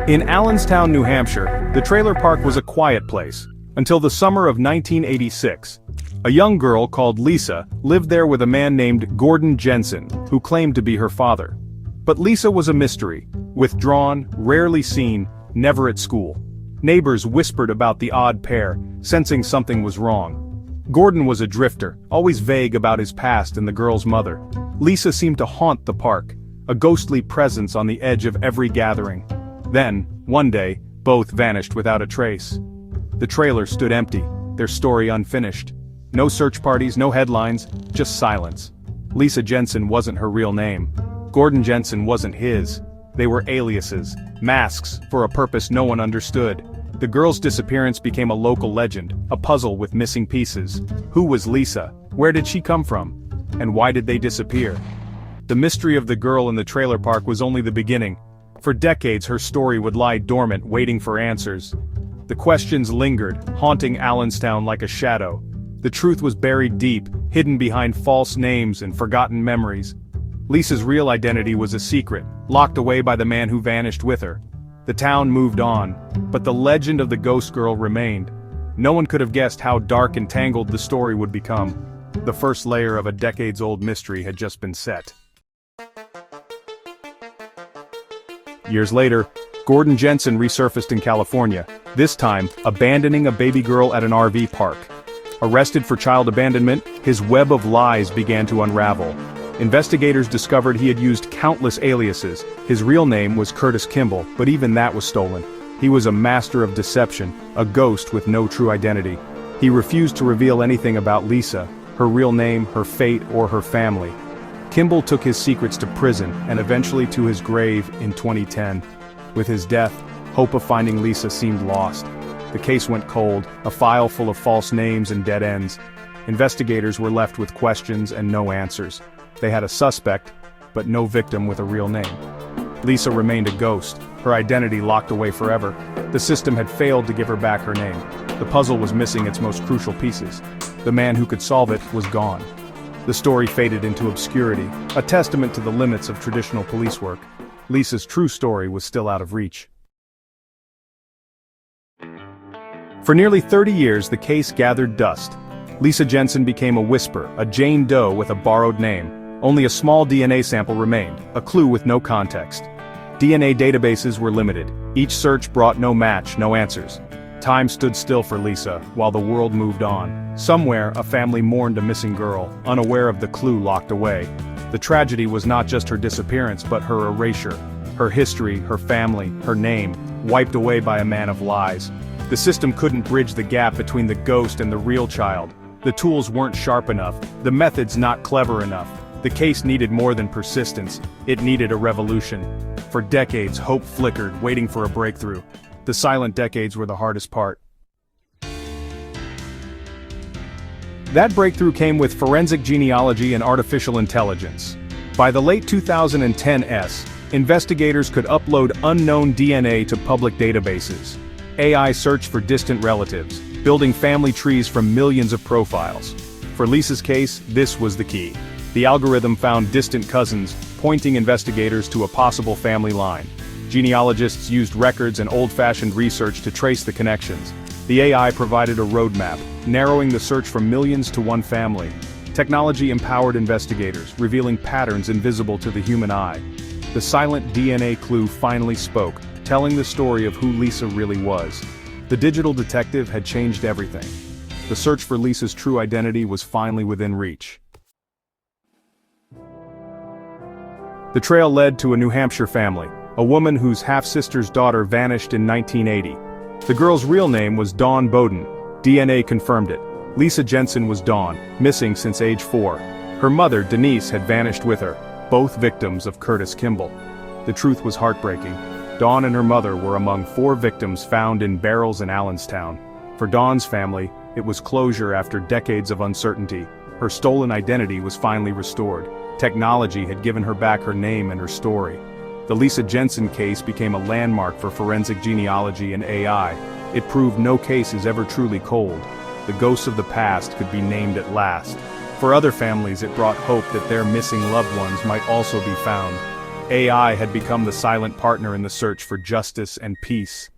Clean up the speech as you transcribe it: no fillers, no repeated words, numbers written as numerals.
In Allenstown, New Hampshire, the trailer park was a quiet place, until the summer of 1986. A young girl called Lisa lived there with a man named Gordon Jensen, who claimed to be her father. But Lisa was a mystery, withdrawn, rarely seen, never at school. Neighbors whispered about the odd pair, sensing something was wrong. Gordon was a drifter, always vague about his past and the girl's mother. Lisa seemed to haunt the park, a ghostly presence on the edge of every gathering. Then, one day, both vanished without a trace. The trailer stood empty, their story unfinished. No search parties, no headlines, just silence. Lisa Jensen wasn't her real name. Gordon Jensen wasn't his. They were aliases, masks for a purpose no one understood. The girl's disappearance became a local legend, a puzzle with missing pieces. Who was Lisa? Where did she come from? And why did they disappear? The mystery of the girl in the trailer park was only the beginning. For decades her story would lie dormant, waiting for answers. The questions lingered, haunting Allenstown like a shadow. The truth was buried deep, hidden behind false names and forgotten memories. Lisa's real identity was a secret, locked away by the man who vanished with her. The town moved on, but the legend of the ghost girl remained. No one could have guessed how dark and tangled the story would become. The first layer of a decades-old mystery had just been set. Years later, Gordon Jensen resurfaced in California, this time abandoning a baby girl at an RV park. Arrested for child abandonment, his web of lies began to unravel. Investigators discovered he had used countless aliases. His real name was Curtis Kimball, but even that was stolen. He was a master of deception, a ghost with no true identity. He refused to reveal anything about Lisa, her real name, her fate, or her family. Kimball took his secrets to prison and eventually to his grave in 2010. With his death, hope of finding Lisa seemed lost. The case went cold, a file full of false names and dead ends. Investigators were left with questions and no answers. They had a suspect, but no victim with a real name. Lisa remained a ghost, her identity locked away forever. The system had failed to give her back her name. The puzzle was missing its most crucial pieces. The man who could solve it was gone. The story faded into obscurity, a testament to the limits of traditional police work. Lisa's true story was still out of reach. For nearly 30 years, the case gathered dust. Lisa Jensen became a whisper, a Jane Doe with a borrowed name. Only a small DNA sample remained, a clue with no context. DNA databases were limited. Each search brought no match, no answers. Time stood still for Lisa, while the world moved on. Somewhere, a family mourned a missing girl, unaware of the clue locked away. The tragedy was not just her disappearance, but her erasure. Her history, her family, her name, wiped away by a man of lies. The system couldn't bridge the gap between the ghost and the real child. The tools weren't sharp enough, the methods not clever enough. The case needed more than persistence, it needed a revolution. For decades, hope flickered, waiting for a breakthrough. The silent decades were the hardest part. That breakthrough came with forensic genealogy and artificial intelligence. By the late 2010s, investigators could upload unknown DNA to public databases. AI searched for distant relatives, building family trees from millions of profiles. For Lisa's case, this was the key. The algorithm found distant cousins, pointing investigators to a possible family line. Genealogists used records and old-fashioned research to trace the connections. The AI provided a roadmap, narrowing the search from millions to one family. Technology empowered investigators, revealing patterns invisible to the human eye. The silent DNA clue finally spoke, telling the story of who Lisa really was. The digital detective had changed everything. The search for Lisa's true identity was finally within reach. The trail led to a New Hampshire family, a woman whose half-sister's daughter vanished in 1980. The girl's real name was Dawn Bowdin. DNA confirmed it. Lisa Jensen was Dawn, missing since age 4. Her mother, Denise, had vanished with her, both victims of Curtis Kimball. The truth was heartbreaking. Dawn and her mother were among 4 victims found in barrels in Allenstown. For Dawn's family, it was closure after decades of uncertainty. Her stolen identity was finally restored. Technology had given her back her name and her story. The Lisa Jensen case became a landmark for forensic genealogy and AI. It proved no case is ever truly cold. The ghosts of the past could be named at last. For other families, it brought hope that their missing loved ones might also be found. AI had become the silent partner in the search for justice and peace.